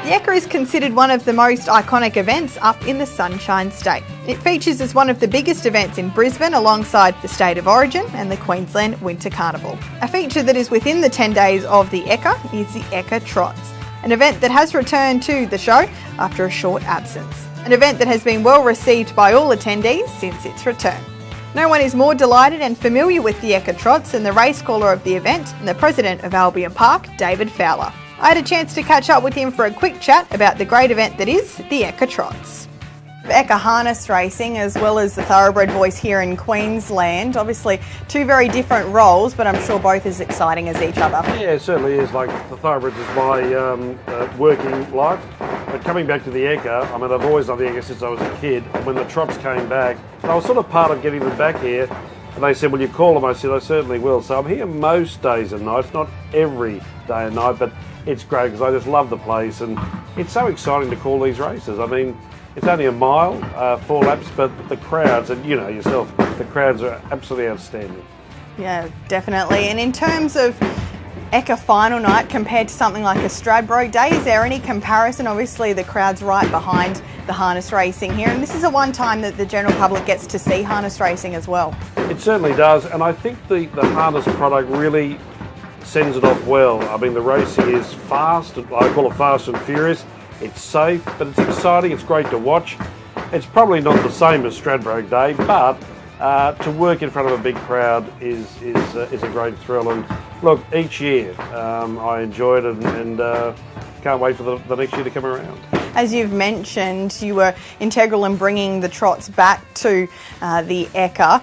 The Ekka is considered one of the most iconic events up in the Sunshine State. It features as one of the biggest events in Brisbane alongside the State of Origin and the Queensland Winter Carnival. A feature that is within the 10 days of the Ekka is the Ekka Trots, an event that has returned to the show after a short absence. An event that has been well received by all attendees since its return. No one is more delighted and familiar with the Ekka Trots than the race caller of the event and the president of Albion Park, David Fowler. I had a chance to catch up with him for a quick chat about the great event that is the Ekka Trots. Ekka harness racing as well as the thoroughbred voice here in Queensland. Obviously two very different roles, but I'm sure both as exciting as each other. Yeah, it certainly is. Like the thoroughbreds is my working life. But coming back to the Ekka, I mean, I've always done the Ekka since I was a kid. And when the Trots came back, I was sort of part of getting them back here. And they said, will you call them? I said, I certainly will. So I'm here most days and nights, not every day and night, but it's great because I just love the place. And it's so exciting to call these races. I mean, it's only a mile, 4 laps, but the crowds, and you know yourself, the crowds are absolutely outstanding. Yeah, definitely. And in terms of Ekka final night compared to something like a Stradbroke Day, is there any comparison? Obviously the crowd's right behind the harness racing here, and this is the one time that the general public gets to see harness racing as well. It certainly does, and I think the harness product really sends it off well. I mean, the racing is fast, I call it fast and furious. It's safe, but it's exciting, it's great to watch. It's probably not the same as Stradbroke Day, but to work in front of a big crowd is a great thrill. And look, each year I enjoy it and can't wait for the next year to come around. As you've mentioned, you were integral in bringing the Trots back to the Ekka.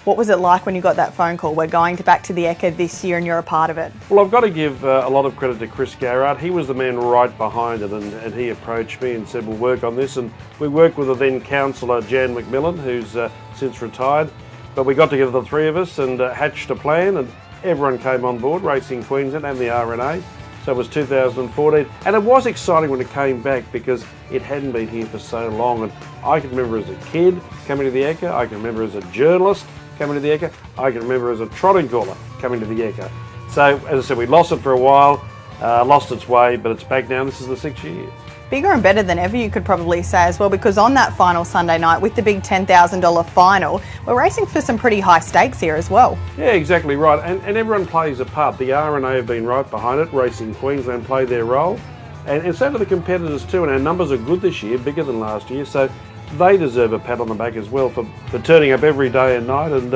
What was it like when you got that phone call? We're going back to the Ekka this year and you're a part of it. Well, I've got to give a lot of credit to Chris Garrard. He was the man right behind it, and he approached me and said, we'll work on this. And we worked with the then councillor, Jan McMillan, who's since retired. But we got together, the three of us, and hatched a plan, and everyone came on board, Racing Queensland and the RNA. So it was 2014. And it was exciting when it came back because it hadn't been here for so long. And I can remember as a kid coming to the Ekka. I can remember as a journalist coming to the Ekka. I can remember as a trotting caller coming to the Ekka. So, as I said, we lost it for a while, lost its way, but it's back now. This is the 6th year. Bigger and better than ever, you could probably say as well, because on that final Sunday night with the big $10,000 final, we're racing for some pretty high stakes here as well. Yeah, exactly right. And everyone plays a part. The RNA have been right behind it. Racing Queensland play their role. And so do the competitors too. And our numbers are good this year, bigger than last year. So they deserve a pat on the back as well for turning up every day and night and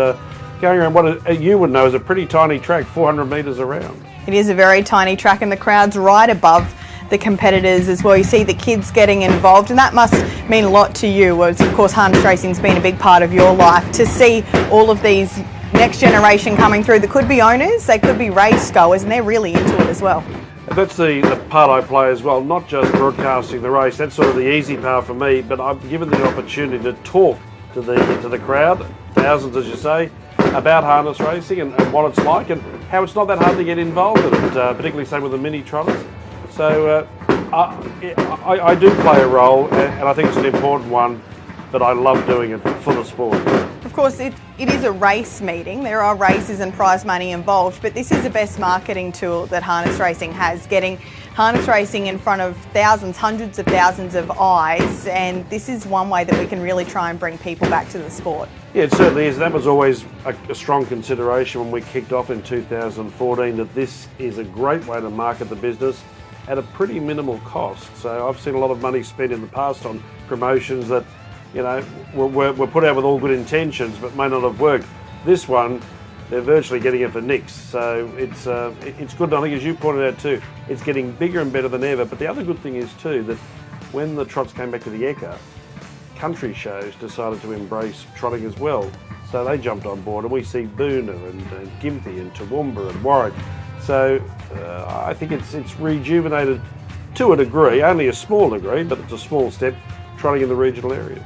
going around what you would know is a pretty tiny track, 400 metres around. It is a very tiny track and the crowd's right above the competitors as well. You see the kids getting involved and that must mean a lot to you, as of course harness racing's been a big part of your life. To see all of these next generation coming through that could be owners, they could be race goers, and they're really into it as well. That's the part I play as well, not just broadcasting the race. That's sort of the easy part for me, but I'm given the opportunity to talk to the crowd, thousands as you say, about harness racing and what it's like and how it's not that hard to get involved in it, particularly say with the mini trotters. So I do play a role and I think it's an important one, but I love doing it for the sport. Of course, it is a race meeting. There are races and prize money involved, but this is the best marketing tool that harness racing has, getting harness racing in front of thousands, hundreds of thousands of eyes, and this is one way that we can really try and bring people back to the sport. Yeah, it certainly is. That was always a strong consideration when we kicked off in 2014, that this is a great way to market the business at a pretty minimal cost. So I've seen a lot of money spent in the past on promotions that, you know, were put out with all good intentions but may not have worked. This one, they're virtually getting it for nix. So it's good. And I think, as you pointed out too, it's getting bigger and better than ever. But the other good thing is too that when the Trots came back to the Ekka, country shows decided to embrace trotting as well. So they jumped on board, and we see Boona and Gympie and Toowoomba and Warwick. So I think it's rejuvenated to a degree, only a small degree, but it's a small step, trotting in the regional areas.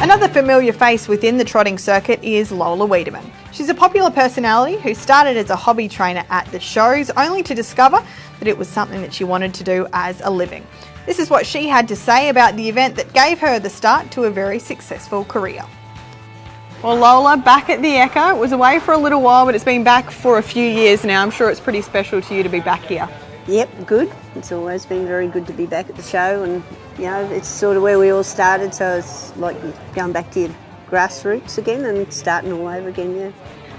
Another familiar face within the trotting circuit is Lola Wiedemann. She's a popular personality who started as a hobby trainer at the shows, only to discover that it was something that she wanted to do as a living. This is what she had to say about the event that gave her the start to a very successful career. Well, Lola, back at the Ekka. It was away for a little while, but it's been back for a few years now. I'm sure it's pretty special to you to be back here. Yep, good. It's always been very good to be back at the show, and you know, it's sort of where we all started, so it's like going back to your grassroots again and starting all over again, yeah.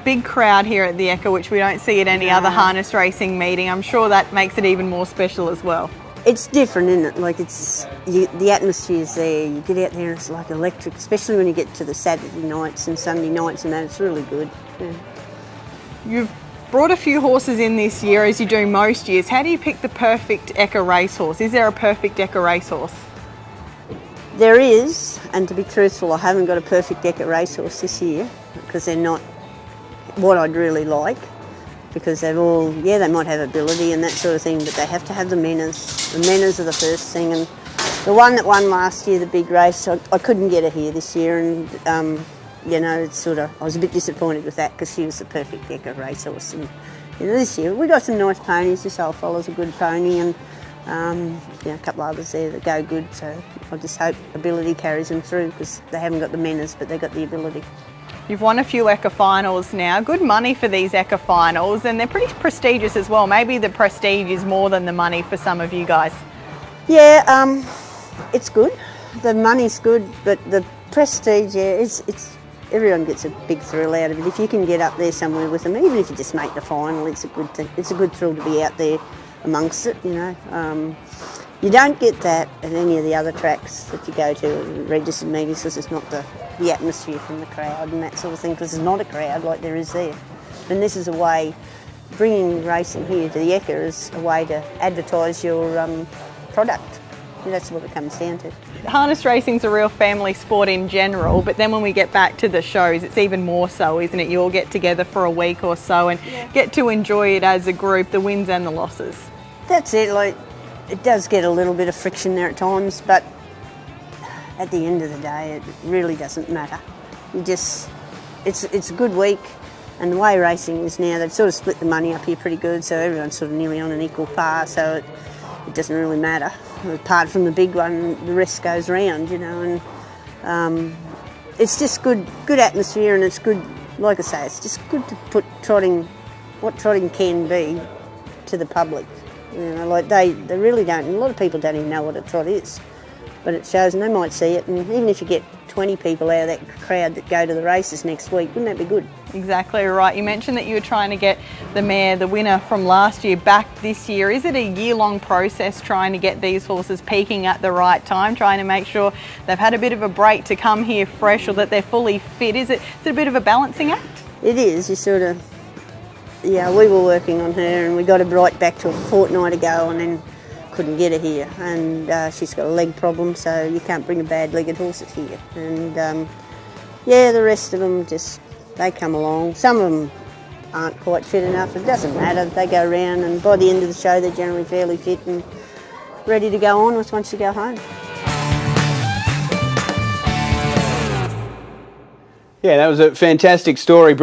Big crowd here at the Ekka, which we don't see at any other harness racing meeting. I'm sure that makes it even more special as well. It's different, isn't it? Like the atmosphere's there. You get out there and it's like electric, especially when you get to the Saturday nights and Sunday nights and that. It's really good. Yeah. You've brought a few horses in this year, as you do most years. How do you pick the perfect Ekka racehorse? Is there a perfect Ekka racehorse? There is, and to be truthful, I haven't got a perfect Ekka racehorse this year because they're not what I'd really like. Because they've all, yeah, they might have ability and that sort of thing, but they have to have the manners. The manners are the first thing. And the one that won last year, the big race, I couldn't get her here this year, and you know, it's sort of, I was a bit disappointed with that because she was the perfect Ekka racehorse. And you know, this year we got some nice ponies. This old fella's a good pony, and you know, a couple of others there that go good. So I just hope ability carries them through because they haven't got the manners, but they've got the ability. You've won a few Ekka finals now. Good money for these Ekka finals, and they're pretty prestigious as well. Maybe the prestige is more than the money for some of you guys. Yeah, it's good. The money's good, but the prestige, yeah, it's everyone gets a big thrill out of it. If you can get up there somewhere with them, even if you just make the final, it's a good thing. It's a good thrill to be out there amongst it, you know. You don't get that at any of the other tracks that you go to, registered meetings, because it's not the atmosphere from the crowd and that sort of thing, because there's not a crowd like there is there. And this is a way, bringing racing here to the Ekka is a way to advertise your product. And that's what it comes down to. Harness racing's a real family sport in general, but then when we get back to the shows, it's even more so, isn't it? You all get together for a week or so and get to enjoy it as a group, the wins and the losses. That's it. Like, it does get a little bit of friction there at times, but at the end of the day, it really doesn't matter. You just, it's a good week, and the way racing is now, they've sort of split the money up here pretty good, so everyone's sort of nearly on an equal par, so it doesn't really matter. Apart from the big one, the rest goes round, you know, and it's just good atmosphere, and it's good, like I say, it's just good to put trotting, what trotting can be, to the public. You know, like they really don't, and a lot of people don't even know what a trot is, but it shows, and they might see it, and even if you get 20 people out of that crowd that go to the races next week, wouldn't that be good? Exactly right. You mentioned that you were trying to get the mare, the winner from last year, back this year. Is it a year-long process trying to get these horses peaking at the right time, trying to make sure they've had a bit of a break to come here fresh, or that they're fully fit? Is it a bit of a balancing act? It is. You sort of, yeah, we were working on her, and we got her right back to a fortnight ago, and then couldn't get her here, and she's got a leg problem, so you can't bring a bad-legged horse here. And yeah, the rest of them just, they come along. Some of them aren't quite fit enough. It doesn't matter. They go around, and by the end of the show, they're generally fairly fit and ready to go on once you go home. Yeah, that was a fantastic story.